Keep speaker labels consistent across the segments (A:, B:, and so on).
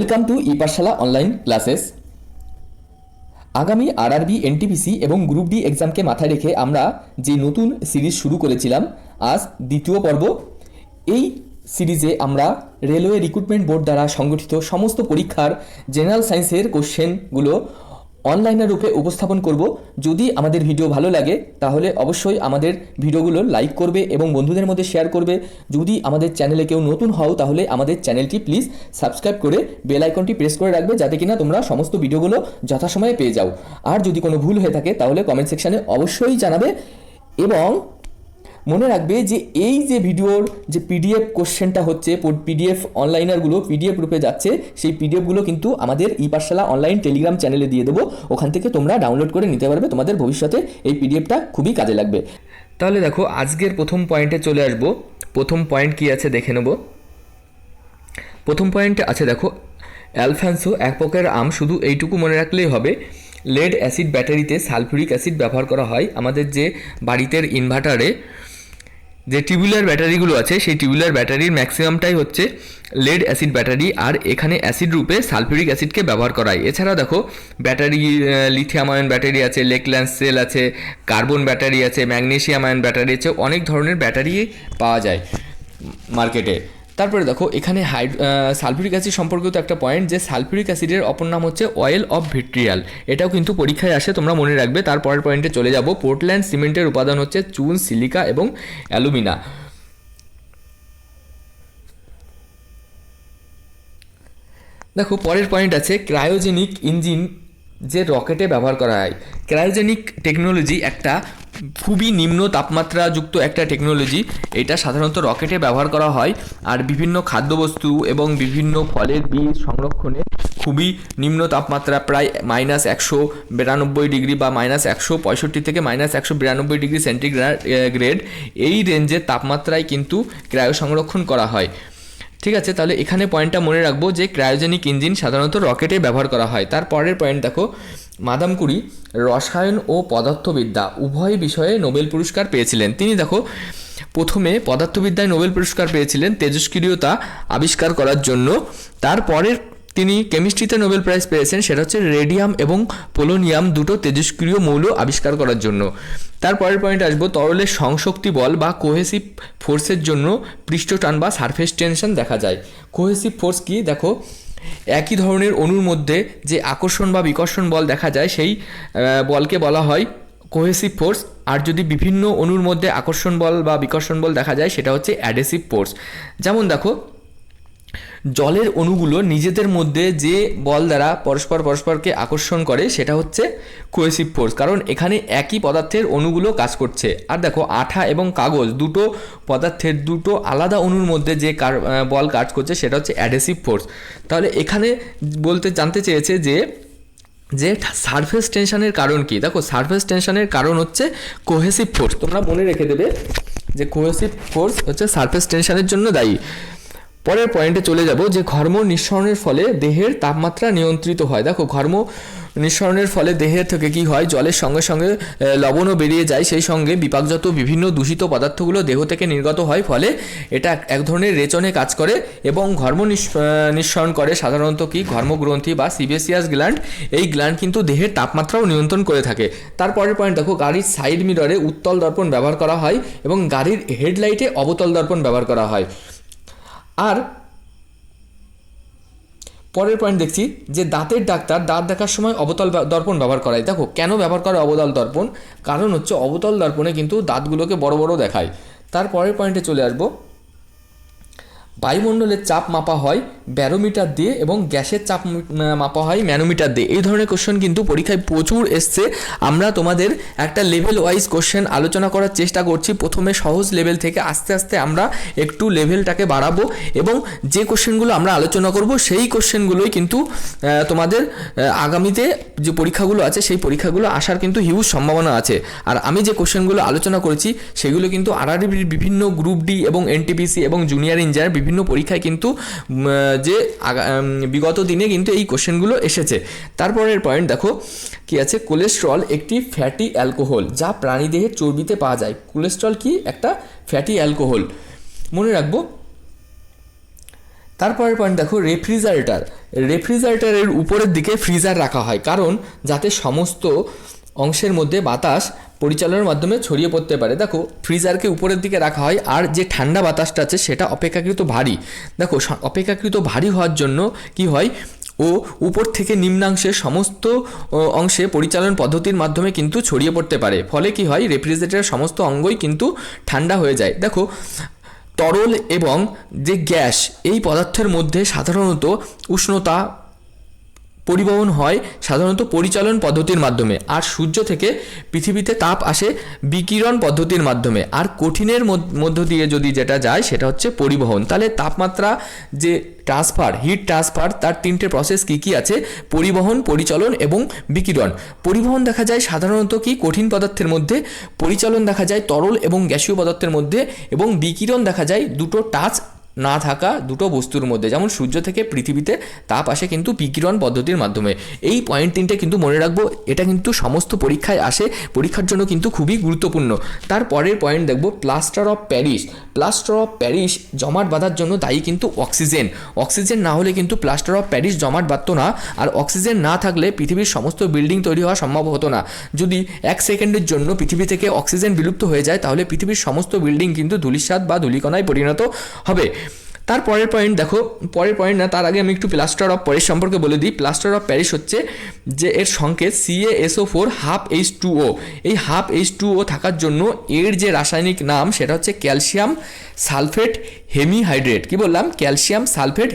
A: Welcome to e-Pathshala online classes. আগামী RRB, NTPC এবং group D এক্সামকে মাথায় রেখে আমরা যে নতুন সিরিজ শুরু করেছিলাম, আজ দ্বিতীয় পর্ব। এই সিরিজে আমরা রেলওয়ে রিক্রুটমেন্ট বোর্ড দ্বারা সংগঠিত সমস্ত পরীক্ষার জেনারেল সায়েন্সের কোশ্চেনগুলো অনলাইনের রূপে উপস্থাপন করব। যদি আমাদের ভিডিও ভালো লাগে তাহলে অবশ্যই আমাদের ভিডিওগুলো লাইক করবে এবং বন্ধুদের মধ্যে শেয়ার করবে। যদি আমাদের চ্যানেলে কেউ নতুন হও তাহলে আমাদের চ্যানেলটি প্লিজ সাবস্ক্রাইব করে বেল আইকনটি প্রেস করে রাখবে, যাতে কিনা তোমরা সমস্ত ভিডিওগুলো যথাসময়ে পেয়ে যাও। আর যদি কোনো ভুল হয়ে থাকে তাহলে কমেন্ট সেকশানে অবশ্যই জানাবে। এবং মনে রাখবে যে এই যে ভিডিওর যে পিডিএফ কোশ্চেনটা হচ্ছে, পিডিএফ অনলাইনারগুলো পিডিএফ রূপে যাচ্ছে, সেই পিডিএফগুলো কিন্তু আমাদের ই-পাঠশালা অনলাইন টেলিগ্রাম চ্যানেলে দিয়ে দেবো। ওখান থেকে তোমরা ডাউনলোড করে নিতে পারবে, তোমাদের ভবিষ্যতে এই পিডিএফটা খুবই কাজে লাগবে। তাহলে দেখো, আজকের প্রথম পয়েন্টে চলে আসবো। প্রথম পয়েন্ট কি আছে দেখে নেব। প্রথম পয়েন্টে আছে দেখো, অ্যালফান্সো এক প্রকারের আম। শুধু এইটুকু মনে রাখলেই হবে, লেড অ্যাসিড ব্যাটারিতে সালফিউরিক অ্যাসিড ব্যবহার করা হয়। আমাদের যে বাড়িতে ইনভার্টারে যে টিউবুলার ব্যাটারিগুলো আছে, সেই টিউবুলার ব্যাটারির ম্যাক্সিমামটাই হচ্ছে লেড অ্যাসিড ব্যাটারি, আর এখানে অ্যাসিড রূপে সালফিউরিক অ্যাসিডকে ব্যবহার করা হয়। এছাড়া দেখো, ব্যাটারি লিথিয়াম আয়ন ব্যাটারি আছে, লেকল্যান্ড সেল আছে, কার্বন ব্যাটারি আছে, ম্যাগনেসিয়াম আয়ন ব্যাটারি আছে, অনেক ধরনের ব্যাটারি পাওয়া যায় মার্কেটে। তারপরে দেখো, এখানে সালফিউরিক অ্যাসিড সম্পর্কিত একটা পয়েন্ট, যে সালফিউরিক অ্যাসিডের অপর নাম হচ্ছে অয়েল অফ ভিট্রিয়াল। এটাও কিন্তু পরীক্ষায় আসে, তোমরা মনে রাখবে। তারপরের পয়েন্টে চলে যাব। পোর্টল্যান্ড সিমেন্টের উপাদান হচ্ছে চুন, সিলিকা এবং অ্যালুমিনা। দেখো, পরের পয়েন্ট আছে ক্রায়োজেনিক ইঞ্জিন, যে রকেটে ব্যবহার করা হয়। ক্রায়োজেনিক টেকনোলজি একটা খুবই নিম্ন তাপমাত্রাযুক্ত একটা টেকনোলজি। এটা সাধারণত রকেটে ব্যবহার করা হয়, আর বিভিন্ন খাদ্যবস্তু এবং বিভিন্ন ফলের বীজ সংরক্ষণে খুবই নিম্ন তাপমাত্রা, প্রায় -192 ডিগ্রি বা -165 থেকে -192 ডিগ্রি সেন্টিগ্রেড, এই রেঞ্জের তাপমাত্রায় কিন্তু ক্রায়ো সংরক্ষণ করা হয়। ঠিক আছে, তাহলে এখানে পয়েন্টটা মনে রাখবো যে ক্রায়োজেনিক ইঞ্জিন সাধারণত রকেটে ব্যবহার করা হয়। তারপরের পয়েন্ট দেখো, মাদাম কুরি রসায়ন ও পদার্থবিদ্যা উভয় বিষয়ে নোবেল পুরস্কার পেয়েছিলেন। তিনি দেখো, প্রথমে পদার্থবিদ্যায় নোবেল পুরস্কার পেয়েছিলেন তেজস্ক্রিয়তা আবিষ্কার করার জন্য। তারপরের তিনি কেমিস্ট্রিতে নোবেল প্রাইজ পেয়েছেন, সেটা হচ্ছে রেডিয়াম এবং পোলোনিয়াম দুটো তেজস্ক্রিয় মৌল আবিষ্কার করার জন্য। তারপরের পয়েন্ট আসবো, তরলের সংশক্তি বল বা কোহেসিভ ফোর্সের জন্য পৃষ্ঠটান বা সারফেস টেনশন দেখা যায়। কোহেসিভ ফোর্স কি? দেখো, একই ধরনের অণুর মধ্যে যে আকর্ষণ বা বিকর্ষণ বল দেখা যায়, সেই বলকে বলা হয় কোহেসিভ ফোর্স। আর যদি বিভিন্ন অণুর মধ্যে আকর্ষণ বল বা বিকর্ষণ বল দেখা যায়, সেটা হচ্ছে অ্যাডহেসিভ ফোর্স। যেমন দেখো, জলের অণুগুলো নিজেদের মধ্যে যে বল দ্বারা পরস্পরকে আকর্ষণ করে, সেটা হচ্ছে কোহেসিভ ফোর্স, কারণ এখানে একই পদার্থের অণুগুলো কাজ করছে। আর দেখো, আঠা এবং কাগজ দুটো পদার্থের দুটো আলাদা অণুর মধ্যে যে বল কাজ করছে, সেটা হচ্ছে অ্যাডহেসিভ ফোর্স। তাহলে এখানে জানতে চেয়েছে যে সারফেস টেনশনের কারণ কি। দেখো, সারফেস টেনশনের কারণ হচ্ছে কোহেসিভ ফোর্স। তোমরা মনে রেখে দেবে যে কোহেসিভ ফোর্স হচ্ছে সারফেস টেনশনের জন্য দায়ী। পরের পয়েন্টে চলে যাব, যে ঘর্ম নিঃসরণের ফলে দেহের তাপমাত্রা নিয়ন্ত্রিত হয়। দেখো, ঘর্ম নিঃসরণের ফলে দেহের থেকে কি হয়, জলের সঙ্গে সঙ্গে লবণও বেরিয়ে যায়, সেই সঙ্গে বিপাকজাত বিভিন্ন দূষিত পদার্থগুলো দেহ থেকে নির্গত হয়। ফলে এটা এক ধরনের রেচনে কাজ করে এবং ঘর্ম নিঃসরণ করে সাধারণত কি, ঘর্মগ্রন্থি বা সিবেসিয়াস গ্ল্যান্ড। এই গ্ল্যান্ড কিন্তু দেহের তাপমাত্রাও নিয়ন্ত্রণ করে থাকে। তারপরের পয়েন্ট দেখো, গাড়ির সাইড মিররে উত্তল দর্পণ ব্যবহার করা হয় এবং গাড়ির হেডলাইটে অবতল দর্পণ ব্যবহার করা হয়। আর পরের পয়েন্ট দেখছি, যে দাঁতের ডাক্তার দাঁত দেখার সময় অবতল দর্পণ ব্যবহার করায়। দেখো, কেন ব্যবহার করে অবতল দর্পণ? কারণ হচ্ছে অবতল দর্পণে কিন্তু দাঁতগুলোকে বড় বড় দেখায়। তারপরের পয়েন্টে চলে আসবো, বায়ুমণ্ডলের চাপ মাপা হয় ব্যারোমিটার দিয়ে এবং গ্যাসের চাপ মাপা হয় ম্যানোমিটার দিয়ে। এই ধরনের কোশ্চেন কিন্তু পরীক্ষায় প্রচুর এসছে। আমরা তোমাদের একটা লেভেল ওয়াইজ কোশ্চেন আলোচনা করার চেষ্টা করছি। প্রথমে সহজ লেভেল থেকে আস্তে আস্তে আমরা একটু লেভেলটাকে বাড়াবো, এবং যে কোশ্চেনগুলো আমরা আলোচনা করব সেই কোশ্চেনগুলোই কিন্তু তোমাদের আগামীতে যে পরীক্ষাগুলো আছে, সেই পরীক্ষাগুলো আসার কিন্তু হিউজ সম্ভাবনা আছে। আর আমি যে কোশ্চেনগুলো আলোচনা করেছি, সেগুলো কিন্তু আরআরবির বিভিন্ন গ্রুপ ডি এবং এনটিপিসি এবং জুনিয়র ইঞ্জিনিয়ার বিভিন্ন পরীক্ষায় কিন্তু যে বিগত দিনে কিন্তু এই কোশ্চেনগুলো এসেছে। তারপরের পয়েন্ট দেখো কি আছে, কোলেস্ট্রল একটি ফ্যাটি অ্যালকোহল যা প্রাণীদেহের চর্বিতে পাওয়া যায়। কোলেস্ট্রল কি? একটা ফ্যাটি অ্যালকোহল, মনে রাখবো। তারপরের পয়েন্ট দেখো রেফ্রিজারেটরের উপরের দিকে ফ্রিজার রাখা হয়, কারণ যাতে সমস্ত অংশের মধ্যে বাতাস পরিচালনার মাধ্যমে ছড়িয়ে পড়তে পারে। দেখো ফ্রিজারকে উপরের দিকে রাখা হয়, আর যে ঠান্ডা বাতাসটা আছে সেটা অপেক্ষাকৃত ভারী। দেখো অপেক্ষাকৃত ভারী হওয়ার জন্য কি হয়, ও উপর থেকে নিম্নাংশের সমস্ত অংশে পরিচালন পদ্ধতির মাধ্যমে কিন্তু ছড়িয়ে পড়তে পারে। ফলে কি হয়, রেফ্রিজারেটরের সমস্ত অঙ্গই কিন্তু ঠান্ডা হয়ে যায়। দেখো তরল এবং যে গ্যাস, এই পদার্থের মধ্যে সাধারণত উষ্ণতা পরিবহন হয় সাধারণত পরিচালন পদ্ধতির মাধ্যমে, আর সূর্য থেকে পৃথিবীতে তাপ আসে বিকিরণ পদ্ধতির মাধ্যমে। আর কঠিনের মধ্য দিয়ে যদি যেটা যায় সেটা হচ্ছে পরিবহন। তাহলে তাপমাত্রা যে ট্রান্সফার, হিট ট্রান্সফার, তার তিনটে প্রসেস কী আছে, পরিবহন, পরিচালন এবং বিকিরণ। পরিবহন দেখা যায় সাধারণত কি কঠিন পদার্থের মধ্যে, পরিচালন দেখা যায় তরল এবং গ্যাসীয় পদার্থের মধ্যে, এবং বিকিরণ দেখা যায় দুটো টাচ না থাকা দুটো বস্তুর মধ্যে। যেমন সূর্য থেকে পৃথিবীতে তাপ আসে কিন্তু বিকিরণ পদ্ধতির মাধ্যমে। এই পয়েন্ট তিনটে কিন্তু মনে রাখবো, এটা কিন্তু সমস্ত পরীক্ষায় আসে, পরীক্ষার জন্য কিন্তু খুবই গুরুত্বপূর্ণ। তারপরের পয়েন্ট দেখব প্লাস্টার অফ প্যারিস জমাট বাঁধার জন্য দায়ী কিন্তু অক্সিজেন না হলে কিন্তু প্লাস্টার অফ প্যারিস জমাট বাঁধতো না, আর অক্সিজেন না থাকলে পৃথিবীর সমস্ত বিল্ডিং তৈরি হওয়া সম্ভব হতো না। যদি 1 সেকেন্ডের জন্য পৃথিবী থেকে অক্সিজেন বিলুপ্ত হয়ে যায় তাহলে পৃথিবীর সমস্ত বিল্ডিং কিন্তু ধূলিসাৎ বা ধূলিকণায় পরিণত হবে। তারপরের পয়েন্ট দেখো, পরের পয়েন্ট না, তার আগে আমি একটু প্লাস্টার অফ প্যারিস সম্পর্কে বলে দিই। প্লাস্টার অফ প্যারিস হচ্ছে যে এর সংকেত CaSO4 12H2O। এই 12H2O থাকার জন্য এর যে রাসায়নিক নাম সেটা হচ্ছে ক্যালসিয়াম সালফেট হেমিহাইড্রেট। কি বললাম? ক্যালসিয়াম সালফেট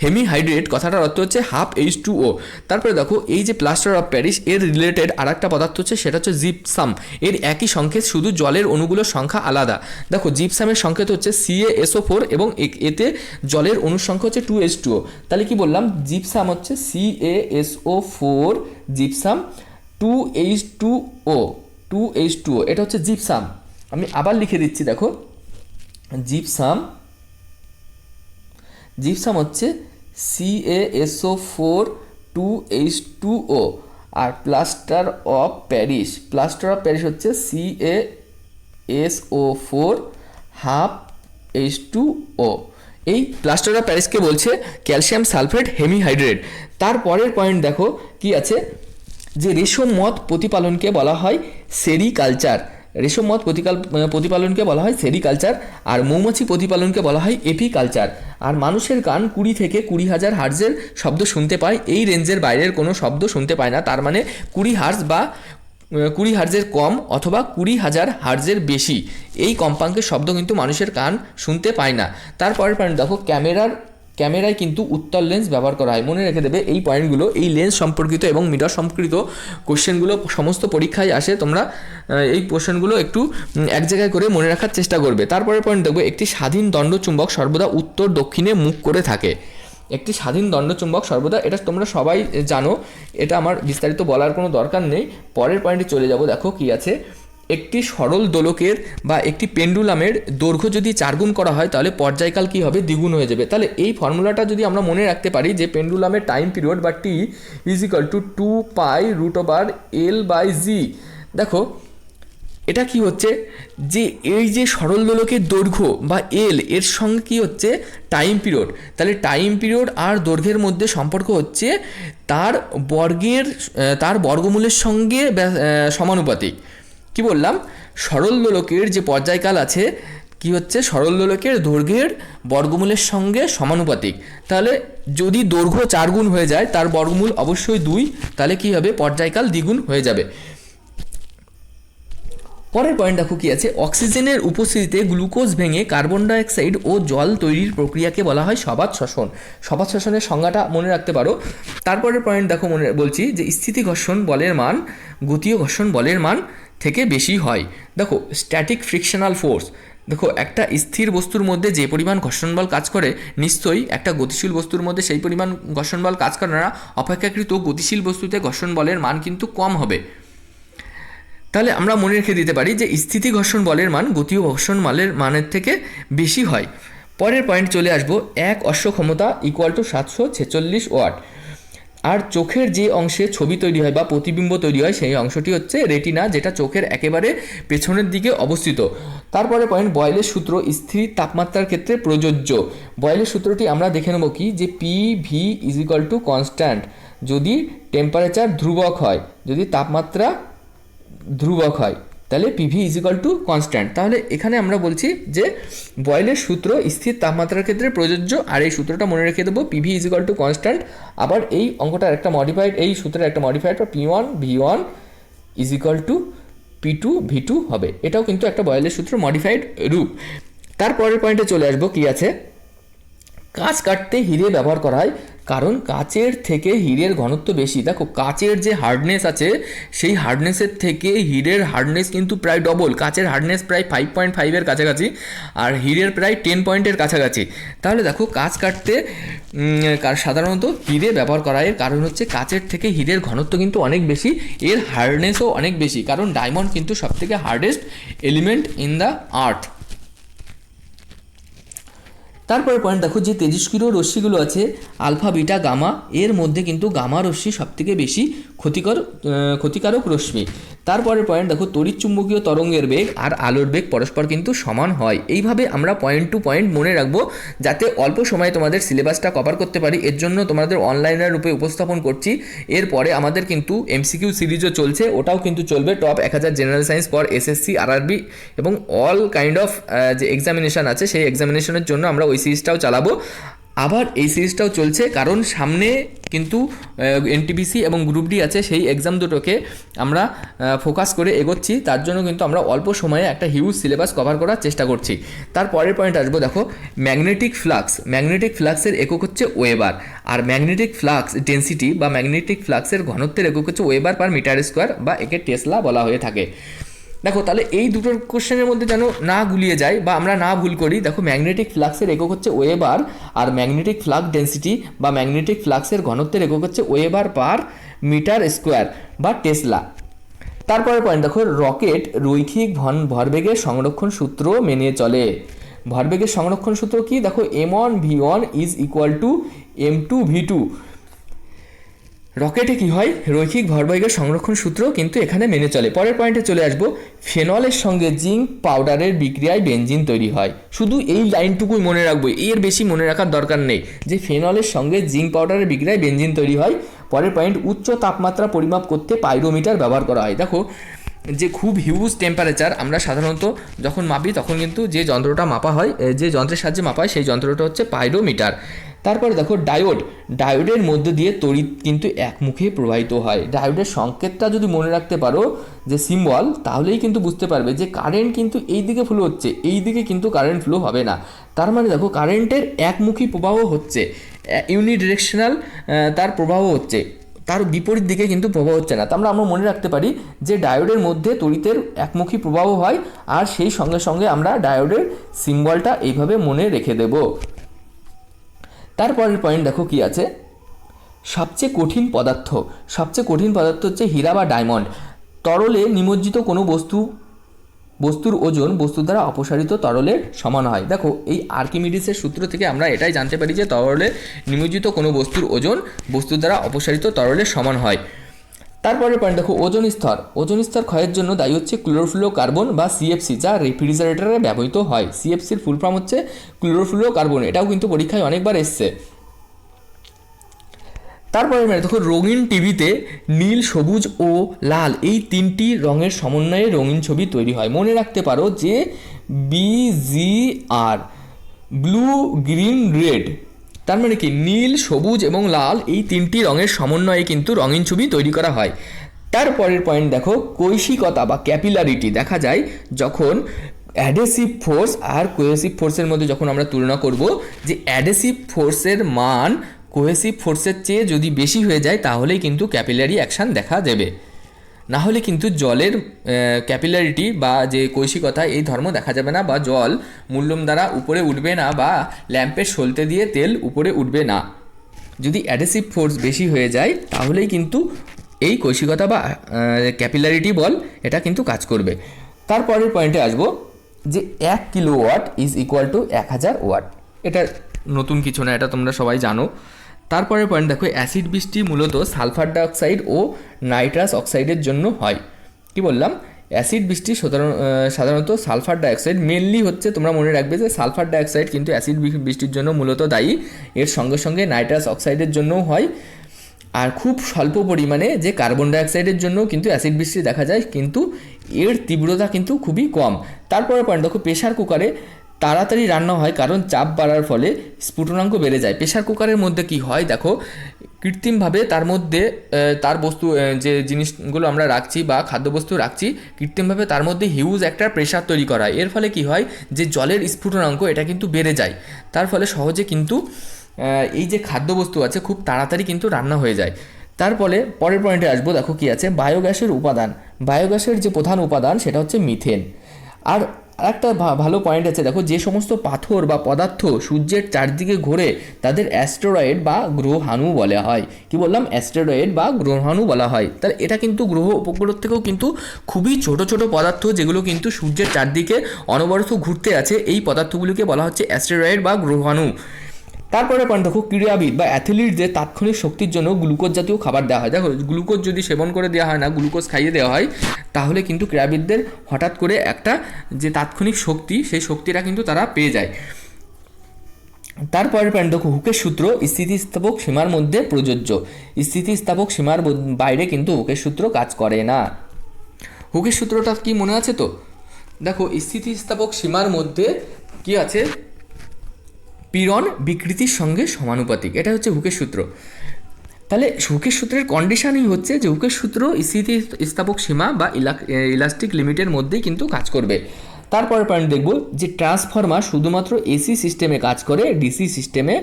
A: হেমিহাইড্রেট কথাটার অর্থ হচ্ছে 12H2O। তারপরে দেখো এই যে প্লাস্টার অফ প্যারিস, এর রিলেটেড আর একটা পদার্থ হচ্ছে সেটা হচ্ছে জিপসাম। এর একই সংকেত, শুধু জলের অণুগুলোর সংখ্যা আলাদা। দেখো জিপসামের সংকেত হচ্ছে CaSO4 এবং এতে জলের অণুর সংখ্যা হচ্ছে 2H2O। তাহলে কি বললাম, জিপসাম হচ্ছে CaSO4 জিপসাম 2H2O, এটা হচ্ছে জিপসাম। আমি আবার লিখে দিচ্ছি, দেখো জিপসাম হচ্ছে CaSO4 2H2O, R plaster of Paris হচ্ছে CaSO4 12H2O। এই প্লাস্টার অফ প্যারিসকে বলছে ক্যালসিয়াম সালফেট হেমিহাইড্রেট। তারপরের পয়েন্ট দেখো কি আছে, যে রেশম মথ প্রতিপালনকে বলা হয় সেরিকালচার। প্রতিপালনকে বলা হয় সেরিকালচার, আর মৌমাছি প্রতিপালনকে বলা হয় এপিকালচার। আর মানুষের কান 20 থেকে 20,000 হার্টজের শব্দ শুনতে পায়, এই রেঞ্জের বাইরের কোনো শব্দ শুনতে পায় না। তার মানে 20 হার্টজ বা 20 হার্টজের কম অথবা 20,000 হার্টজের বেশি, এই কম্পাঙ্কের শব্দ কিন্তু মানুষের কান শুনতে পায় না। তারপরের পয়েন্ট দেখো, ক্যামেরায় কিন্তু উত্তল লেন্স ব্যবহার করা হয়। মনে রেখে দেবে এই পয়েন্টগুলো, এই লেন্স সম্পর্কিত এবং মিরর সম্পর্কিত কোশ্চেনগুলো সমস্ত পরীক্ষায় আসে। তোমরা এই কোশ্চেনগুলো একটু এক জায়গায় করে মনে রাখার চেষ্টা করবে। তারপরের পয়েন্ট দেখবে, একটি স্বাধীন দণ্ডচুম্বক সর্বদা উত্তর দক্ষিণে মুখ করে থাকে। একটি স্বাধীন দণ্ডচুম্বক সর্বদা, এটা তোমরা সবাই জানো, এটা আমার বিস্তারিত বলার কোনো দরকার নেই। পরের পয়েন্টে চলে যাব, দেখো কি আছে, একটি সরল দোলকের বা একটি পেন্ডুলামের দৈর্ঘ্য যদি 4 গুণ করা হয় তাহলে পর্যায়কাল কী হবে, দ্বিগুণ হয়ে যাবে। তাহলে এই ফর্মুলাটা যদি আমরা মনে রাখতে পারি যে পেন্ডুলামের টাইম পিরিয়ড বা T = 2π√L/g। দেখো এটা কি হচ্ছে, যে এই যে সরল দোলকের দৈর্ঘ্য বা এল, এর সঙ্গে কি হচ্ছে টাইম পিরিয়ড। তাহলে টাইম পিরিয়ড আর দৈর্ঘ্যের মধ্যে সম্পর্ক হচ্ছে তার বর্গমূলের সঙ্গে সমানুপাতিক। কি বললাম, সরল দোলকের যে পর্যায়কাল আছে কি হচ্ছে, সরল দোলকের দৈর্ঘ্যের বর্গমূলের সঙ্গে সমানুপাতিক। তাহলে যদি দৈর্ঘ্য 4 গুণ হয়ে যায়, তার বর্গমূল অবশ্যই 2, তাহলে কি হবে, পর্যায়কাল দ্বিগুণ হয়ে যাবে। পরের পয়েন্ট দেখো কি আছে, অক্সিজেনের উপস্থিতিতে গ্লুকোজ ভেঙে কার্বন ডাইঅক্সাইড ও জল তৈরির প্রক্রিয়াকে বলা হয় সবাত শ্বসন। সবাত শ্বসনের সংজ্ঞাটা মনে রাখতে পারো। তারপরের পয়েন্ট দেখো, বলছি যে স্থিতি ঘর্ষণ বলের মান গতীয় ঘর্ষণ বলের মান থেকে বেশি হয়। দেখো স্ট্যাটিক ফ্রিকশনাল ফোর্স, দেখো একটা স্থির বস্তুর মধ্যে যে পরিমাণ ঘর্ষণ বল কাজ করে, নিশ্চয়ই একটা গতিশীল বস্তুর মধ্যে সেই পরিমাণ ঘর্ষণ বল কাজ করে না। অপেক্ষাকৃত গতিশীল বস্তুতে ঘর্ষণ বলের মান কিন্তু কম হবে। তাহলে আমরা মনে রেখে দিতে পারি যে স্থিতি ঘর্ষণ বলের মান গতীয় ঘর্ষণ বলের মানের থেকে বেশি হয়। পরের পয়েন্ট চলে আসবো, 1 অশ্ব ক্ষমতা = 746 ওয়াট। আর চোখের যে অংশে ছবি তৈরি হয় বা প্রতিবিম্ব তৈরি হয় সেই অংশটি হচ্ছে রেটিনা, যেটা চোখের একেবারে পেছনের দিকে অবস্থিত। তারপরে পয়েন্ট, বয়েলের সূত্র স্থির তাপমাত্রার ক্ষেত্রে প্রযোজ্য। বয়েলের সূত্রটি আমরা দেখে নেব কি, যে P V is equal to constant যদি টেম্পারেচার ধ্রুবক হয়, যদি তাপমাত্রা ধ্রুবক হয় তাহলে PV is equal to constant. তাহলে এখানে আমরা বলছি যে বয়েলের সূত্র স্থির তাপমাত্রার ক্ষেত্রে প্রযোজ্য, আর এই সূত্রটা মনে রেখে দেবো, PV is equal to constant. আবার এই অঙ্কটার একটা মডিফাইড, এই সূত্রের একটা modified P1 V1 is equal two P2 V2 হবে। এটাও কিন্তু একটা বয়েলের সূত্র মডিফাইড রূপ। তারপরের পয়েন্টে চলে আসবো, কি আছে, কাঁচ কাটতে হিরে ব্যবহার করা হয় কারণ কাচের থেকে হীরের ঘনত্ব বেশি। দেখো কাচের যে হার্ডনেস আছে সেই হার্ডনেসের থেকে হীরের হার্ডনেস কিন্তু প্রায় ডবল। কাচের হার্ডনেস প্রায় 5.5-এর কাছাকাছি, আর হীরের প্রায় 10 পয়েন্টের কাছাকাছি। তাহলে দেখো কাঁচ কাটতে সাধারণত হিরে ব্যবহার করা হয়, এর কারণ হচ্ছে কাচের থেকে হীরের ঘনত্ব কিন্তু অনেক বেশি, এর হার্ডনেসও অনেক বেশি, কারণ ডায়মন্ড কিন্তু সবথেকে hardest element in the earth. তারপরে পয়েন্ট দেখো, যে তেজস্ক্রিয় রশ্মিগুলো আছে আলফা বিটা গামা, এর মধ্যে কিন্তু গামা রশ্মি সবথেকে বেশি ক্ষতিকারক রশ্মি। তারপরের পয়েন্ট দেখো, তড়িৎচুম্বকীয় তরঙ্গের বেগ আর আলোর বেগ পরস্পর কিন্তু সমান হয়। এইভাবে আমরা পয়েন্ট টু পয়েন্ট মনে রাখবো যাতে অল্প সময়ে তোমাদের সিলেবাসটা কভার করতে পারি। এর জন্য তোমাদের অনলাইনের রূপে উপস্থাপন করছি। এরপরে আমাদের কিন্তু এমসিকিউ সিরিজও চলছে, ওটাও কিন্তু চলবে। Top 1000 general science for SSC RRB এবং অল কাইন্ড অফ যে এক্সামিনেশান আছে সেই এক্সামিনেশনের জন্য আমরা ওই সিরিজটাও চালাবো। আবার এই সিরিজটাও চলছে কারণ সামনে কিন্তু এনটিপিসি এবং গ্রুপ ডি আছে, সেই এক্সাম দুটোকে আমরা ফোকাস করে এগোচ্ছি। তার জন্য কিন্তু আমরা অল্প সময়ে একটা হিউজ সিলেবাস কভার করার চেষ্টা করছি। তারপরের পয়েন্ট আসবো, দেখো ম্যাগনেটিক ফ্লাক্স। ম্যাগনেটিক ফ্লাক্সের একক হচ্ছে ওয়েবার, আর ম্যাগনেটিক ফ্লাক্স ডেন্সিটি বা ম্যাগনেটিক ফ্লাক্সের ঘনত্বের একক হচ্ছে ওয়েবার পার মিটার স্কোয়ার, বা একে টেসলা বলা হয়ে থাকে। দেখো তাহলে এই দুটোর কোশ্চেনের মধ্যে যেন না গুলিয়ে যায় বা আমরা না ভুল করি। দেখো ম্যাগনেটিক ফ্লাক্সের একক হচ্ছে ওয়েবার, আর ম্যাগনেটিক ফ্লাক্স ডেন্সিটি বা ম্যাগনেটিক ফ্লাক্সের ঘনত্বের একক হচ্ছে ওয়েবার পার মিটার স্কোয়ার বা টেসলা। তারপরের পয়েন্ট দেখো, রকেট রৈখিক ভরবেগের সংরক্ষণ সূত্র মেনে চলে। ভরবেগের সংরক্ষণ সূত্র কি, দেখো m1 v1 is equal two m2 v2। রকেটে কি হয়, রৈখিক ভরবেগের সংরক্ষণ সূত্র কিন্তু এখানে মেনে চলে। পরের পয়েন্টে চলে আসবো, ফেনলের সঙ্গে জিঙ্ক পাউডারের বিক্রিয়ায় বেনজিন তৈরি হয়। শুধু এই লাইনটুকুই মনে রাখবো, এর বেশি মনে রাখার দরকার নেই, যে ফেনলের সঙ্গে জিঙ্ক পাউডারের বিক্রিয়ায় বেনজিন তৈরি হয়। পরের পয়েন্ট, উচ্চ তাপমাত্রা পরিমাপ করতে পাইরোমিটার ব্যবহার করা হয়। দেখো যে খুব হিউজ টেম্পারেচার আমরা সাধারণত যখন মাপি তখন কিন্তু যে যন্ত্রটা মাপা হয়, যে যন্ত্রের সাহায্যে মাপা হয় সেই যন্ত্রটা হচ্ছে পাইরোমিটার। তারপরে দেখো ডায়োডের মধ্যে দিয়ে তড়িৎ কিন্তু একমুখে প্রবাহিত হয়। ডায়োডের সংকেতটা যদি মনে রাখতে পারো, যে সিম্বল, তাহলেই কিন্তু বুঝতে পারবে যে কারেন্ট কিন্তু এই দিকে ফ্লো হচ্ছে, এই দিকে কিন্তু কারেন্ট ফ্লো হবে না। তার মানে দেখো কারেন্টের একমুখী প্রবাহ হচ্ছে, ইউনিডিরেকশনাল তার প্রবাহ হচ্ছে, তার বিপরীত দিকে কিন্তু প্রবাহ হচ্ছে না। তা আমরা মনে রাখতে পারি যে ডায়োডের মধ্যে তড়িতের একমুখী প্রবাহ হয়, আর সেই সঙ্গে সঙ্গে আমরা ডায়োডের সিম্বলটা এইভাবে মনে রেখে দেব। তারপরের পয়েন্ট দেখো কি আছে, সবচেয়ে কঠিন পদার্থ। সবচেয়ে কঠিন পদার্থ হচ্ছে হীরা বা ডায়মন্ড। তরলে নিমজ্জিত কোনো বস্তুর ওজন বস্তু দ্বারা অপসারিত তরলের সমান হয়। দেখো এই আর্কিমিডিসের সূত্র থেকে আমরা এটাই জানতে পারি যে তরলে নিমজ্জিত কোনো বস্তুর ওজন বস্তু দ্বারা অপসারিত তরলের সমান হয়। তারপরে পয়েন্ট দেখো, ওজোন স্তর ক্ষয়ের জন্য দায়ী হচ্ছে ক্লোরোফ্লোরোকার্বন বা সিএফসি, যা রেফ্রিজারেটরে ব্যবহৃত হয়। সিএফসির ফুল ফর্ম হচ্ছে ক্লোরোফ্লোরোকার্বন, এটাও কিন্তু পরীক্ষায় অনেকবার এসছে। তারপরে দেখো, রঙিন টিভিতে নীল, সবুজ ও লাল এই তিনটি রঙের সমন্বয়ে রঙিন ছবি তৈরি হয়। মনে রাখতে পারো যে BGR, ব্লু গ্রিন রেড, তার মানে কি নীল, সবুজ এবং লাল এই তিনটি রঙের সমন্বয়ে কিন্তু রঙিন ছবি তৈরি করা হয়। তারপরের পয়েন্ট দেখো, কৈশিকতা বা ক্যাপিলারিটি দেখা যায় যখন অ্যাডহেসিভ ফোর্স আর কোহেসিভ ফোর্সের মধ্যে যখন আমরা তুলনা করব, যে অ্যাডহেসিভ ফোর্সের মান কোহেসিভ ফোর্সের চেয়ে যদি বেশি হয়ে যায় তাহলেই কিন্তু ক্যাপিলারি অ্যাকশান দেখা দেবে, না হলে কিন্তু জলের ক্যাপিলারিটি বা যে কৈশিকতা এই ধর্ম দেখা যাবে না, বা জল মূল্যম দ্বারা উপরে উঠবে না, বা ল্যাম্পের সলতে দিয়ে তেল উপরে উঠবে না। যদি অ্যাডহেসিভ ফোর্স বেশি হয়ে যায় তাহলেই কিন্তু এই কৈশিকতা বা ক্যাপিলারিটি বল এটা কিন্তু কাজ করবে। তারপরের পয়েন্টে আসবো, যে 1 kilowatt is equal to 1000 watt. এটা নতুন কিছু না, এটা তোমরা সবাই জানো। তারপরের পয়েন্ট দেখো, অ্যাসিড বৃষ্টি মূলত সালফার ডাইঅক্সাইড ও নাইট্রাস অক্সাইডের জন্য হয়। কি বললাম? অ্যাসিড বৃষ্টি সাধারণত সালফার ডাইঅক্সাইড মেনলি হচ্ছে, তোমরা মনে রাখবে যে সালফার ডাইঅক্সাইড কিন্তু অ্যাসিড বৃষ্টির জন্য মূলত দায়ী। এর সঙ্গে সঙ্গে নাইট্রাস অক্সাইডের জন্যও হয়। আর খুব স্বল্প পরিমাণে যে কার্বন ডাইঅক্সাইডের জন্য কিন্তু অ্যাসিড বৃষ্টি দেখা যায়, কিন্তু এর তীব্রতা কিন্তু খুবই কম। তারপরে পয়েন্ট দেখো, প্রেশার কুকারে তাড়াতাড়ি রান্না হয় কারণ চাপ বাড়ার ফলে স্ফুটনাঙ্ক বেড়ে যায়। প্রেশার কুকারের মধ্যে কি হয় দেখো, কৃত্রিমভাবে তার মধ্যে তার বস্তু যে জিনিসগুলো আমরা রাখছি বা খাদ্যবস্তু রাখছি, কৃত্রিমভাবে তার মধ্যে হিউজ একটা প্রেশার তৈরি করা হয়। এর ফলে কি হয়, যে জলের স্ফুটনাঙ্ক এটা কিন্তু বেড়ে যায়। তার ফলে সহজে কিন্তু এই যে খাদ্যবস্তু আছে খুব তাড়াতাড়ি কিন্তু রান্না হয়ে যায়। তারপরে পরের পয়েন্টে আসবো, দেখো কি আছে, বায়োগ্যাসের উপাদান। বায়োগ্যাসের যে প্রধান উপাদান সেটা হচ্ছে মিথেন। আর একটা ভালো পয়েন্ট আছে, দেখো যে সমস্ত পাথর বা পদার্থ সূর্যের চারদিকে ঘোরে তাদের অ্যাস্টেরয়েড বা গ্রহাণু বলা হয়। কি বললাম? অ্যাস্টেরয়েড বা গ্রহাণু বলা হয়। তাহলে এটা কিন্তু গ্রহ উপগ্রহ থেকেও কিন্তু খুবই ছোট ছোট পদার্থ, যেগুলো কিন্তু সূর্যের চারদিকে অনবরত ঘুরতে আছে, এই পদার্থগুলিকে বলা হচ্ছে অ্যাস্টেরয়েড বা গ্রহাণু। তারপরে পয়েন্ট দেখো, ক্রীড়াবিদ বা অ্যাথলিটদের তাৎক্ষণিক শক্তির জন্য গ্লুকোজ জাতীয় খাবার দেওয়া হয়। দেখো, গ্লুকোজ যদি সেবন করে দেওয়া হয় না, গ্লুকোজ খাইয়ে দেওয়া হয়, তাহলে কিন্তু ক্রীড়াবিদদের হঠাৎ করে একটা যে তাৎক্ষণিক শক্তি, সেই শক্তিটা কিন্তু তারা পেয়ে যায়। তারপরের পয়েন্ট দেখো, হুকের সূত্র স্থিতিস্থাপক সীমার মধ্যে প্রযোজ্য। স্থিতিস্থাপক সীমার বাইরে কিন্তু হুকের সূত্র কাজ করে না। হুকের সূত্রটা কি মনে আছে তো? দেখো, স্থিতিস্থাপক সীমার মধ্যে কি আছে, পীড়ন বিকৃতির সঙ্গে সমানুপাতিক, এটা হচ্ছে হুকের সূত্র। তাহলে হুকের সূত্রের কন্ডিশনই হচ্ছে যে হুকের সূত্র স্থিতিস্থাপক সীমা বা ইলাস্টিক লিমিটের মধ্যেই কিন্তু কাজ করবে। তারপরে পয়েন্ট দেখব যে ট্রান্সফরমার শুধুমাত্র এসি সিস্টেমে কাজ করে, ডিসি সিস্টেমে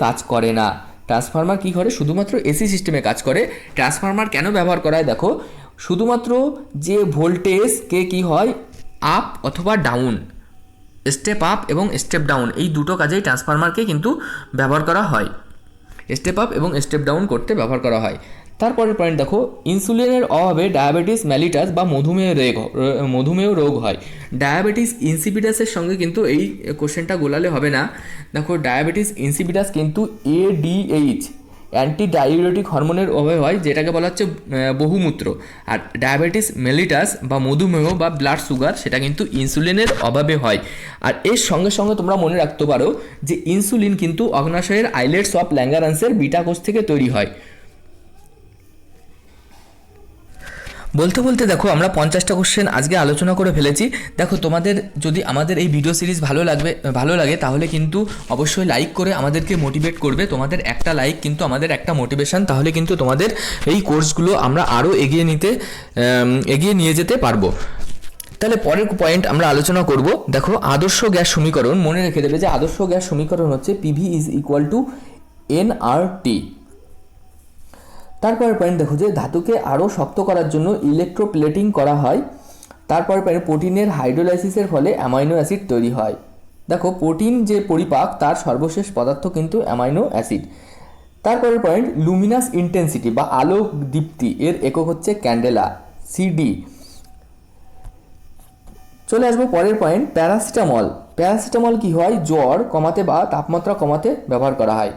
A: কাজ করে না। ট্রান্সফরমার কী করে? শুধুমাত্র এসি সিস্টেমে কাজ করে। ট্রান্সফরমার কেন ব্যবহার করা হয়? দেখো, শুধুমাত্র যে ভোল্টেজকে কি হয়, আপ অথবা ডাউন, স্টেপ আপ এবং স্টেপ ডাউন, এই দুটো কাজেই ট্রান্সফরমারকে কিন্তু ব্যবহার করা হয়। স্টেপ আপ এবং স্টেপ ডাউন করতে ব্যবহার করা হয়। তারপরের পয়েন্ট দেখো, ইনসুলিনের অভাবে ডায়াবেটিস মেলিটাস বা মধুমেহ রোগ হয়। ডায়াবেটিস ইনসিপিটাসের সঙ্গে কিন্তু এই কোশ্চেনটা গোলালে হবে না। দেখো, ডায়াবেটিস ইনসিপিটাস কিন্তু এডিএইচ, অ্যান্টি ডায়ুরেটিক হরমোনের অভাবে হয়, যেটাকে বলা হচ্ছে বহুমূত্র। আর ডায়াবেটিস মেলিটাস বা মধুমেহ বা ব্লাড সুগার, সেটা কিন্তু ইনসুলিনের অভাবে হয়। আর এর সঙ্গে সঙ্গে তোমরা মনে রাখতে পারো যে ইনসুলিন কিন্তু অগ্নাশয়ের আইলেটস অফ ল্যাঙ্গারান্সের বিটা কোষ থেকে তৈরি হয়। বলতে বলতে দেখো, আমরা 50টা কোশ্চেন আজকে আলোচনা করে ফেলেছি। দেখো, তোমাদের যদি আমাদের এই ভিডিও সিরিজ ভালো লাগে তাহলে কিন্তু অবশ্যই লাইক করে আমাদেরকে মোটিভেট করবে। তোমাদের একটা লাইক কিন্তু আমাদের একটা মোটিভেশন, তাহলে কিন্তু তোমাদের এই কোর্সগুলো আমরা আরও এগিয়ে নিয়ে যেতে পারবো। তাহলে পরের পয়েন্ট আমরা আলোচনা করব। দেখো, আদর্শ গ্যাস সমীকরণ মনে রেখে দেবে যে আদর্শ গ্যাস সমীকরণ হচ্ছে PV is equal two nRT. তারপরে পয়েন্ট দেখো যে ধাতুকে আরও শক্ত করার জন্য ইলেকট্রোপ্লেটিং করা হয়। তারপরে পয়েন্ট, প্রোটিনের হাইড্রোলাইসিসের ফলে অ্যামাইনো অ্যাসিড তৈরি হয়। দেখো, প্রোটিন যে পরিপাক তার সর্বশেষ পদার্থ কিন্তু অ্যামাইনো অ্যাসিড। তারপরে পয়েন্ট, লুমিনাস ইন্টেন্সিটি বা আলোক দীপ্তি এর একক হচ্ছে ক্যান্ডেলা, সিডি। চলে আসবো পরের পয়েন্ট, প্যারাসিটামল। প্যারাসিটামল কি হয়? জ্বর কমাতে বা তাপমাত্রা কমাতে ব্যবহার করা হয়।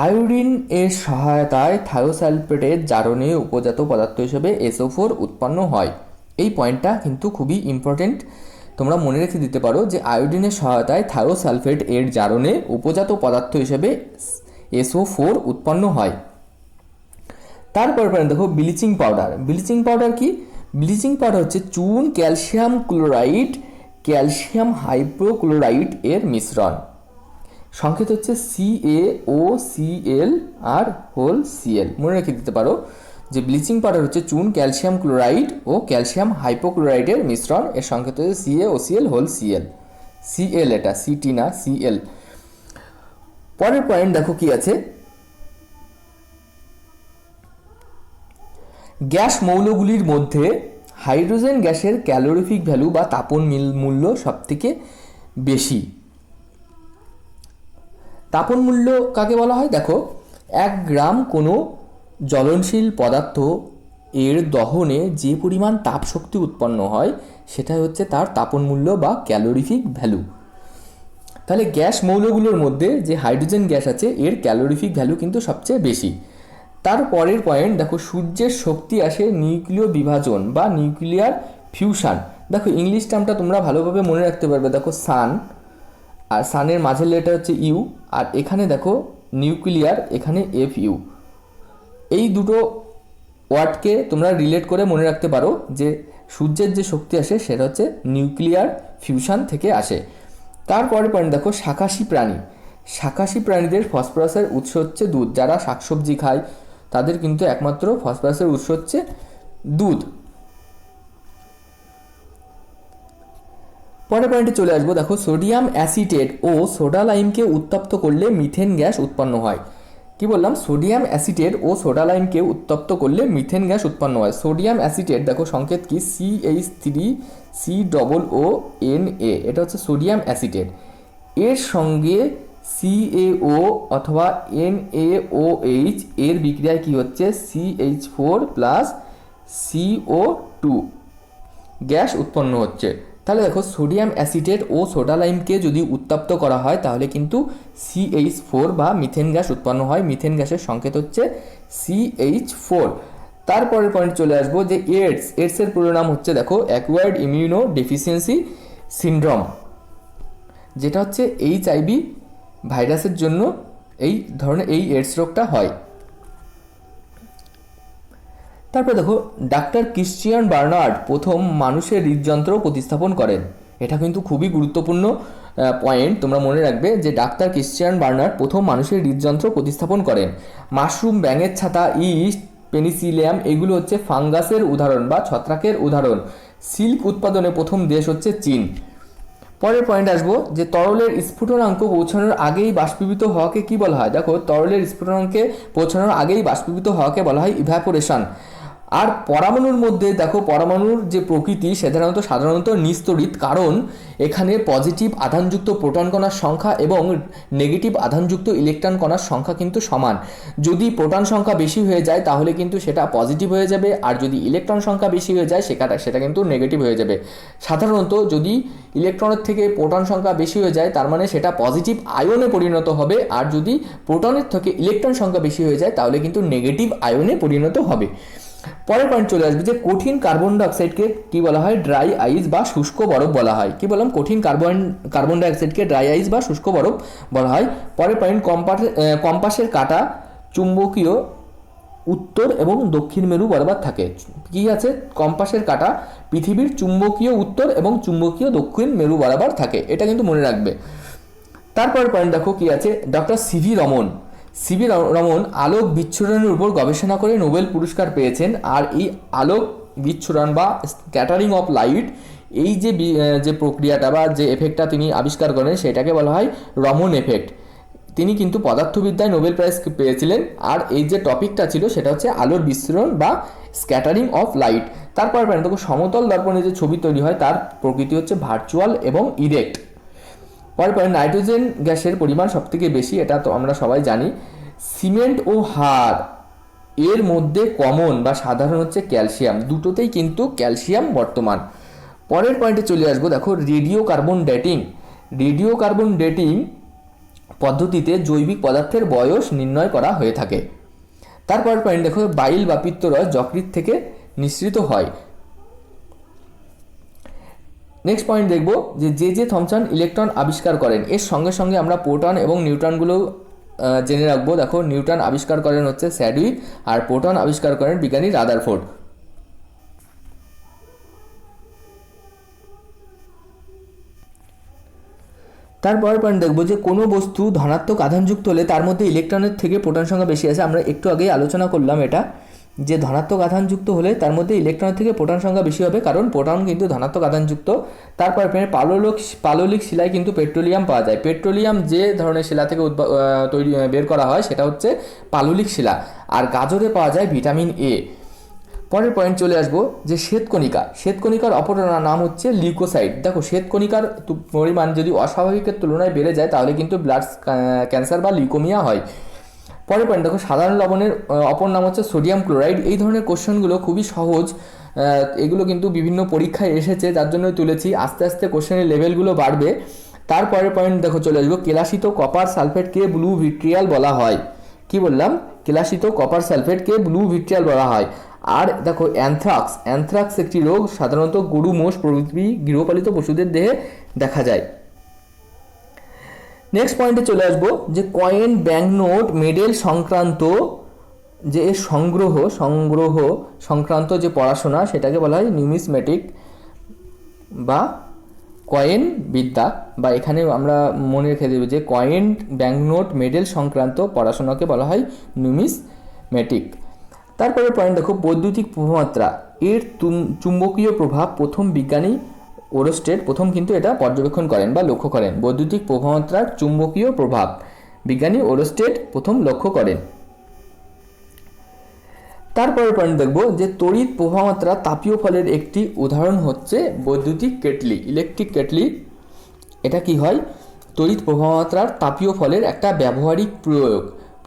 A: আয়োডিন এর সহায়তায় থায়োসালফেটের জারণে উপজাত পদার্থ হিসেবে SO4 উৎপন্ন হয়। এই পয়েন্টটা কিন্তু খুবই ইম্পর্টেন্ট, তোমরা মনে রেখে দিতে পারো যে আয়োডিনের সহায়তায় থায়োসালফেট এর জারণে উপজাত পদার্থ হিসেবে SO4 উৎপন্ন হয়। তারপর দেখো, ব্লিচিং পাউডার। ব্লিচিং পাউডার কি? ব্লিচিং পাউডার হচ্ছে চুন, ক্যালসিয়াম ক্লোরাইড, ক্যালসিয়াম হাইপোক্লোরাইড এর মিশ্রণ। সংকেত হচ্ছে CaOCl আর Cl। মনে রেখে দিতে পারো যে ব্লিচিং পাউডার হচ্ছে চুন, ক্যালসিয়াম ক্লোরাইড ও ক্যালসিয়াম হাইপোক্লোরাইডের মিশ্রণ। এর সংকেত হচ্ছে CaOCl Cl। Cl এটা, CT না, Cl। পরের পয়েন্ট দেখো কি আছে, গ্যাস মৌলগুলির মধ্যে হাইড্রোজেন গ্যাসের ক্যালোরিফিক ভ্যালু বা তাপন মূল্য সবথেকে বেশি। তাপন মূল্য কাকে বলা হয়? দেখো, 1 গ্রাম কোনো জ্বলনশীল পদার্থ এর দহনে যে পরিমাণ তাপশক্তি উৎপন্ন হয় সেটা হচ্ছে তার তাপন মূল্য বা ক্যালোরিফিক ভ্যালু। তাহলে গ্যাস মৌলগুলোর মধ্যে যে হাইড্রোজেন গ্যাস আছে এর ক্যালোরিফিক ভ্যালু কিন্তু সবচেয়ে বেশি। তার পরের পয়েন্ট দেখো, সূর্যের শক্তি আসে নিউক্লিয় বিভাজন বা নিউক্লিয়ার ফিউশন। দেখো ইংলিশ টার্মটা তোমরা ভালোভাবে মনে রাখতে পারবে। দেখো সান, আর সানের মাঝের লেটার হচ্ছে ইউ, আর এখানে দেখো নিউক্লিয়ার, এখানে এফ ইউ। এই দুটো ওয়ার্ডকে তোমরা রিলেট করে মনে রাখতে পারো যে সূর্যের যে শক্তি আসে সেটা হচ্ছে নিউক্লিয়ার ফিউশন থেকে আসে। তারপরে পয়েন্ট দেখো, শাকাশী প্রাণী। শাকাশী প্রাণীদের ফসফরাসের উৎস হচ্ছে দুধ। যারা শাকসবজি খায় তাদের কিন্তু একমাত্র ফসফরাসের উৎস হচ্ছে দুধ। পরের পয়েন্টে চলে আসবো। দেখো সোডিয়াম অ্যাসিটেট ও সোডা লাইমকে উত্তপ্ত করলে মিথেন গ্যাস উৎপন্ন হয়। কি বললাম? সোডিয়াম অ্যাসিটেট ও সোডা লাইমকে উত্তপ্ত করলে মিথেন গ্যাস উৎপন্ন হয়। সোডিয়াম অ্যাসিটেট দেখো সংকেত কি, CH3COO, এটা হচ্ছে সোডিয়াম অ্যাসিটেট। এর সঙ্গে CaO অথবা NaOH এর বিক্রিয়ায় কি হচ্ছে, CH4+CO2 গ্যাস উৎপন্ন হচ্ছে। তাহলে দেখো সোডিয়াম অ্যাসিটেট ও সোডা লাইমকে যদি উত্তপ্ত করা হয় তাহলে কিন্তু CH4 বা মিথেন গ্যাস উৎপন্ন হয়। মিথেন গ্যাসের সংকেত হচ্ছে CH4। তারপরের পয়েন্ট চলে আসবো যে এডসের পুরো নাম হচ্ছে দেখো অ্যাকোয়ার্ড ইমিউনো ডেফিসিয়েন্সি সিনড্রোম, যেটা হচ্ছে HIV ভাইরাসের জন্য এই ধরনের এইডস রোগটা হয়। তারপরে দেখো ডাক্তার ক্রিশ্চিয়ান বার্নার্ড প্রথম মানুষের হৃদযন্ত্র প্রতিস্থাপন করেন। এটা কিন্তু খুবই গুরুত্বপূর্ণ পয়েন্ট, তোমরা মনে রাখবে যে ডাক্তার ক্রিশ্চিয়ান বার্নার্ড প্রথম মানুষের হৃদযন্ত্র প্রতিস্থাপন করেন। মাশরুম, ব্যাঙের ছাতা, ইস্ট, পেনিসিলিয়াম এগুলো হচ্ছে ফাঙ্গাসের উদাহরণ বা ছত্রাকের উদাহরণ। সিল্ক উৎপাদনে প্রথম দেশ হচ্ছে চীন। পরের পয়েন্ট আসবো যে তরলের স্ফুটনাঙ্ক পৌঁছানোর আগেই বাষ্পীভূত হওয়াকে কি বলা হয়। দেখো তরলের স্ফুটনাঙ্কে পৌঁছানোর আগেই বাষ্পীভূত হওয়াকে বলা হয় ইভ্যাপোরেশন। আর পরমাণুর মধ্যে দেখো পরমাণুর যে প্রকৃতি সাধারণত নিস্তড়িত, কারণ এখানে পজিটিভ আধানযুক্ত প্রোটন কণার সংখ্যা এবং নেগেটিভ আধানযুক্ত ইলেকট্রন কণার সংখ্যা কিন্তু সমান। যদি প্রোটন সংখ্যা বেশি হয়ে যায় তাহলে কিন্তু সেটা পজিটিভ হয়ে যাবে, আর যদি ইলেকট্রন সংখ্যা বেশি হয়ে যায় সেটা কিন্তু নেগেটিভ হয়ে যাবে। সাধারণত যদি ইলেকট্রনের থেকে প্রোটন সংখ্যা বেশি হয়ে যায় তার মানে সেটা পজিটিভ আয়নে পরিণত হবে, আর যদি প্রোটনের থেকে ইলেকট্রন সংখ্যা বেশি হয়ে যায় তাহলে কিন্তু নেগেটিভ আয়নে পরিণত হবে। পরের পয়েন্ট চলে আসবে যে কঠিন কার্বন ডাইঅক্সাইডকে কি বলা হয়, ড্রাই আইস বা শুষ্ক বরফ বলা হয়। কি বললাম? কঠিন কার্বন ডাইঅক্সাইডকে ড্রাই আইস বা শুষ্ক বরফ বলা হয়। পরের পয়েন্ট কম্পাসের কাঁটা চুম্বকীয় উত্তর এবং দক্ষিণ মেরু বরাবর থাকে। কি আছে? কম্পাসের কাঁটা পৃথিবীর চুম্বকীয় উত্তর এবং চুম্বকীয় দক্ষিণ মেরু বরাবর থাকে, এটা কিন্তু মনে রাখবে। তারপর পয়েন্ট দেখো কি আছে, ডক্টর সিভি রমন আলোক বিচ্ছুরণের উপর গবেষণা করে নোবেল পুরস্কার পেয়েছেন। আর এই আলোক বিচ্ছুরণ বা স্ক্যাটারিং অফ লাইট, এই যে প্রক্রিয়াটা বা যে এফেক্টটা তিনি আবিষ্কার করেন সেটাকে বলা হয় রমন এফেক্ট। তিনি কিন্তু পদার্থবিদ্যায় নোবেল প্রাইজ পেয়েছিলেন। আর এই যে টপিকটা ছিল সেটা হচ্ছে আলোর বিচ্ছুরণ বা স্ক্যাটারিং অফ লাইট। তারপর দেখো সমতল দর্পণে যে ছবি তৈরি হয় তার প্রকৃতি হচ্ছে ভার্চুয়াল এবং ইরেক্ট। পরে নাইট্রোজেন গ্যাসের পরিমাণ সবথেকে বেশি, এটা তো আমরা সবাই জানি। সিমেন্ট ও হাড় এর মধ্যে কমন বা সাধারণ হচ্ছে ক্যালসিয়াম, দুটোতেই কিন্তু ক্যালসিয়াম বর্তমান। পরের পয়েন্টে চলে আসবো। দেখো রেডিও কার্বন ডেটিং পদ্ধতিতে জৈবিক পদার্থের বয়স নির্ণয় করা হয়ে থাকে। তারপর পয়েন্ট দেখো বাইল বা পিত্তরস যকৃৎ থেকে নিঃসৃত হয়। নেক্সট পয়েন্ট দেখবো যে থমসন ইলেকট্রন আবিষ্কার করেন। এর সঙ্গে সঙ্গে আমরা প্রোটন এবং নিউট্রনগুলো জেনে রাখবো। দেখো নিউটন আবিষ্কার করেন হচ্ছে স্যাডউইক, আর প্রোটন আবিষ্কার করেন বিজ্ঞানী রাদারফোর্ড। তারপর পয়েন্ট দেখবো যে কোনো বস্তু ধনাত্মক আধানযুক্ত হলে তার মধ্যে ইলেকট্রনের থেকে প্রোটন সংখ্যা বেশি আছে। আমরা একটু আগেই আলোচনা করলাম এটা, যে ধনাত্মক আধানযুক্ত হলে তার মধ্যে ইলেকট্রনের থেকে প্রোটন সংখ্যা বেশি হবে, কারণ প্রোটন কিন্তু ধনাত্মক আধানযুক্ত। তারপর পাললিক শিলায় কিন্তু পেট্রোলিয়াম পাওয়া যায়। পেট্রোলিয়াম যে ধরনের শিলা থেকে বের করা হয় সেটা হচ্ছে পাললিক শিলা। আর গাজরে পাওয়া যায় ভিটামিন এ। পরের পয়েন্ট চলে আসবো যে শ্বেতকণিকার অপর নাম হচ্ছে লিউকোসাইট। দেখো শ্বেতকণিকার পরিমাণ যদি অস্বাভাবিকের তুলনায় বেড়ে যায় তাহলে কিন্তু ব্লাড ক্যান্সার বা লিউকোমিয়া হয়। পরের পয়েন্ট দেখো সাধারণ লবণের অপর নাম হচ্ছে সোডিয়াম ক্লোরাইড। এই ধরনের কোশ্চেনগুলো খুবই সহজ, এগুলো কিন্তু বিভিন্ন পরীক্ষায় এসেছে, যার জন্য তুলেছি। আস্তে আস্তে কোশ্চেনের লেভেলগুলো বাড়বে। তারপরের পয়েন্ট দেখো চলে আসবো, কেলাসিত কপার সালফেটকে ব্লু ভিট্রিয়াল বলা হয়। কি বললাম? কেলাসিত কপার সালফেটকে ব্লু ভিট্রিয়াল বলা হয়। আর দেখো অ্যানথ্রাক্স একটি রোগ, সাধারণত গরু, মোষ প্রভৃতি গৃহপালিত পশুদের দেহে দেখা যায়। নেক্সট পয়েন্টে চলে আসবো যে কয়েন, ব্যাংকনোট, মেডেল সংক্রান্ত যে সংগ্রহ সংক্রান্ত যে পড়াশোনা সেটাকে বলা হয় নিউমিসমেটিক বা কয়েন বিদ্যা, বা এখানে আমরা মনে রেখে দেব যে কয়েন, ব্যাংকনোট, মেডেল সংক্রান্ত পড়াশোনাকে বলা হয় নিউমিসমেটিক। তারপরে পয়েন্ট দেখো, বৈদ্যুতিক প্রভাবমাত্রা এর চুম্বকীয় প্রভাব প্রথম বিজ্ঞানী ওরস্টেড প্রথম কিন্তু এটা পর্যবেক্ষণ করেন বা লক্ষ্য করেন। বৈদ্যুতিক প্রভাবমাত্রার চুম্বকীয় প্রভাব বিজ্ঞানী ওরস্টেড প্রথম লক্ষ্য করেন। তারপরে পয়েন্ট দেখব যে তড়িৎ প্রবাহমাত্রা তাপীয় ফলের একটি উদাহরণ হচ্ছে বৈদ্যুতিক কেটলি, ইলেকট্রিক কেটলি। এটা কি হয়? তড়িৎ প্রবাহমাত্রার তাপীয় ফলের একটা ব্যবহারিক প্রয়োগ।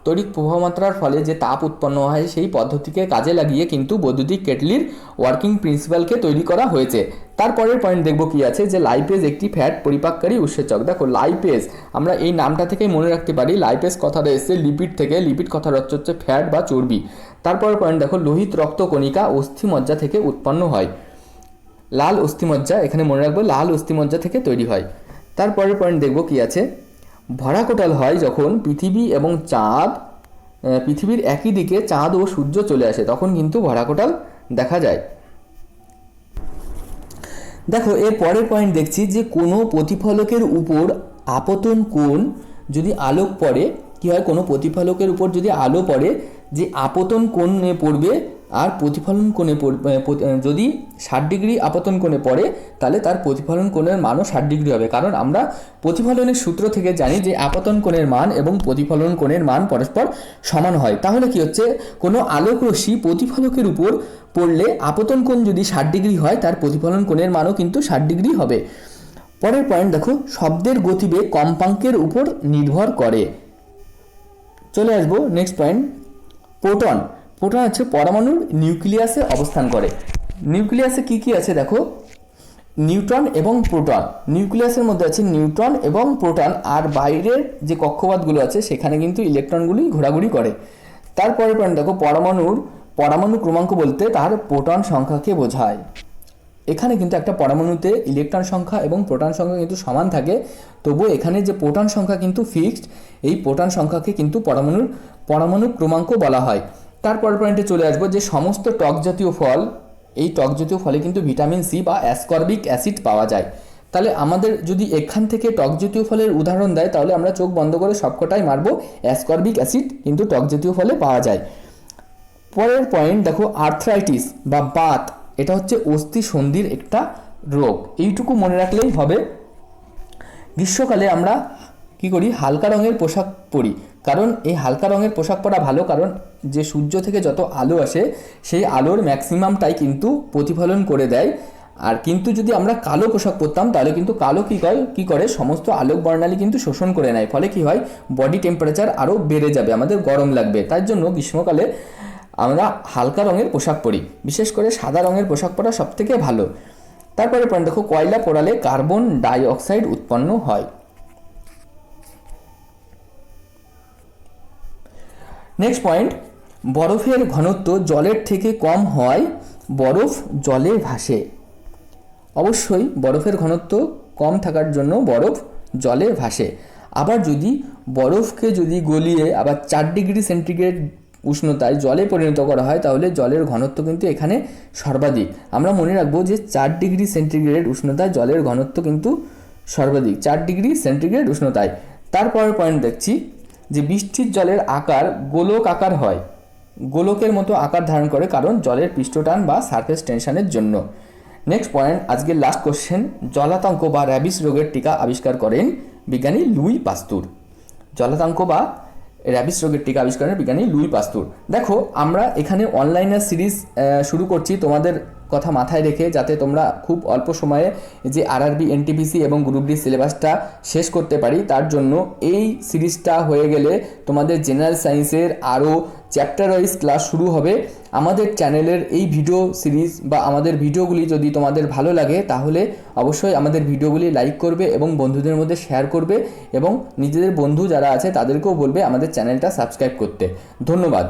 A: তড়িৎ প্রবাহমাত্রার ফলে যে তাপ উৎপন্ন হয় সেই পদ্ধতিকে কাজে লাগিয়ে কিন্তু বৈদ্যুতিক কেটলির ওয়ার্কিং প্রিন্সিপালকে তৈরি করা হয়েছে। তারপরের পয়েন্ট দেখব কি আছে, যে লাইপেজ একটি ফ্যাট পরিপাককারী উৎসেচক। দেখো লাইপেজ আমরা এই নামটা থেকেই মনে রাখতে পারি, লাইপেজ কথাটা এসছে লিপিড থেকে, লিপিড কথার অর্থ হচ্ছে ফ্যাট বা চর্বি। তারপরের পয়েন্ট দেখো, লোহিত রক্তকণিকা অস্থিমজ্জা থেকে উৎপন্ন হয়। লাল অস্থিমজ্জা, এখানে মনে রাখবো লাল অস্থিমজ্জা থেকে তৈরি হয়। তারপরের পয়েন্ট দেখব কি আছে, ভরা কোটাল হয় যখন পৃথিবী এবং চাঁদ, পৃথিবীর একই দিকে চাঁদ ও সূর্য চলে আসে, তখন কিন্তু ভরা কোটাল দেখা যায়। দেখো এর পরের পয়েন্ট দেখছি যে কোনো প্রতিফলকের উপর আপতন কোণ যদি আলোক পড়ে, কি হয়, কোনো প্রতিফলকের উপর যদি আলো পড়ে, যে আপতন কোণে পড়বে আর প্রতিফলন কোণে যদি 60 ডিগ্রি আপতন কোণে পড়ে তাহলে তার প্রতিফলন কোণের মানও 60 ডিগ্রি হবে। কারণ আমরা প্রতিফলনের সূত্র থেকে জানি যে আপতন কোণের মান এবং প্রতিফলন কোণের মান পরস্পর সমান হয়। তাহলে কি হচ্ছে, কোনো আলোক রশ্মি প্রতিফলকের উপর পড়লে আপতন কোণ যদি 60 ডিগ্রি হয় তার প্রতিফলন কোণের মানও কিন্তু 60 ডিগ্রি হবে। পরের পয়েন্ট দেখো, শব্দের গতিবেগ কম্পাঙ্কের উপর নির্ভর করে। চলে আসবো নেক্সট পয়েন্ট, প্রোটন। প্রোটন হচ্ছে পরমাণুর নিউক্লিয়াসে অবস্থান করে। নিউক্লিয়াসে কি কি আছে দেখো, নিউট্রন এবং প্রোটন। নিউক্লিয়াসের মধ্যে আছে নিউট্রন এবং প্রোটন, আর বাইরের যে কক্ষপথগুলো আছে সেখানে কিন্তু ইলেকট্রনগুলি ঘোরাঘুরি করে। তারপরে পয়েন্ট দেখো, পরমাণু ক্রমাঙ্ক বলতে তার প্রোটন সংখ্যাকে বোঝায়। এখানে কিন্তু একটা পরমাণুতে ইলেকট্রন সংখ্যা এবং প্রোটন সংখ্যা কিন্তু সমান থাকে, তবুও এখানে যে প্রোটন সংখ্যা কিন্তু ফিক্সড, এই প্রোটন সংখ্যাকে কিন্তু পরমাণু ক্রমাঙ্ক বলা হয়। তারপরের পয়েন্টে চলে আসবো যে সমস্ত টক জাতীয় ফল, এই টক জাতীয় ফলে কিন্তু ভিটামিন সি বা অ্যাসকর্বিক অ্যাসিড পাওয়া যায়। তাহলে আমাদের যদি এখান থেকে টক জাতীয় ফলের উদাহরণ দেয় তাহলে আমরা চোখ বন্ধ করে সবকটাই মারবো, অ্যাসকর্বিক অ্যাসিড কিন্তু টক জাতীয় ফলে পাওয়া যায়। পরের পয়েন্ট দেখো, আর্থ্রাইটিস বা বাত, এটা হচ্ছে অস্থি সন্ধির একটা রোগ, এইটুকু মনে রাখলেই হবে। গ্রীষ্মকালে আমরা কি করি, হালকা রঙের পোশাক পরি, কারণ এই হালকা রঙের পোশাক পরা ভালো, কারণ যে সূর্য থেকে যত আলো আসে সেই আলোর ম্যাক্সিমামটাই কিন্তু প্রতিফলন করে দেয়। আর কিন্তু যদি আমরা কালো পোশাক পরতাম তাহলে কিন্তু কালো কি করে সমস্ত আলোক বর্ণালী কিন্তু শোষণ করে নেয়, ফলে কি হয়, বডি টেম্পারেচার আরও বেড়ে যাবে, আমাদের গরম লাগবে। তার জন্য গ্রীষ্মকালে আমরা হালকা রঙের পোশাক পরি, বিশেষ করে সাদা রঙের পোশাক পরা সবথেকে ভালো। তারপরে পয়েন্ট দেখো, কয়লা পোড়ালে কার্বন ডাই অক্সাইড উৎপন্ন হয়। নেক্সট পয়েন্ট, বরফের ঘনত্ব জলের থেকে কম হয়, বরফ জলে ভাসে। অবশ্যই বরফের ঘনত্ব কম থাকার জন্য বরফ জলে ভাসে। আবার যদি বরফকে যদি গলিয়ে আবার 4 ডিগ্রি সেন্টিগ্রেড উষ্ণতায় জলে পরিণত করা হয় তাহলে জলের ঘনত্ব কিন্তু এখানে সর্বাধিক। আমরা মনে রাখবো যে 4 ডিগ্রি সেন্টিগ্রেড উষ্ণতায় জলের ঘনত্ব কিন্তু সর্বাধিক, 4 ডিগ্রি সেন্টিগ্রেড উষ্ণতায়। তারপরের পয়েন্ট দেখছি যে বৃষ্টির জলের আকার গোলক আকার হয়, গোলকের মতো আকার ধারণ করে, কারণ জলের পৃষ্ঠটান বা সারফেস টেনশনের জন্য। নেক্সট পয়েন্ট, আজকের লাস্ট কোশ্চেন, জলাতঙ্ক বা র্যাবিস রোগের টিকা আবিষ্কার করেন বিজ্ঞানী লুই পাস্তুর। জলাতঙ্ক বা র্যাবিস রোগের টিকা আবিষ্কার করেন বিজ্ঞানী লুই পাস্তুর। দেখো আমরা এখানে অনলাইনের সিরিজ শুরু করছি তোমাদের কথা মাথায় রেখে যাতে তোমরা খুব অল্প সময়ে যে আরআরবি এনটিপিসি এবং গ্রুপ ডি সিলেবাসটা শেষ করতে পারি, তার জন্য এই সিরিজটা হয়ে গেলে তোমাদের জেনারেল সায়েন্সের আরও চ্যাপ্টার ওয়াইজ ক্লাস শুরু হবে। আমাদের চ্যানেলের এই ভিডিও সিরিজ বা আমাদের ভিডিওগুলি যদি তোমাদের ভালো লাগে তাহলে অবশ্যই আমাদের ভিডিওগুলি লাইক করবে এবং বন্ধুদের মধ্যে শেয়ার করবে এবং নিজেদের বন্ধু যারা আছে তাদেরকেও বলবে আমাদের চ্যানেলটা সাবস্ক্রাইব করতে। ধন্যবাদ।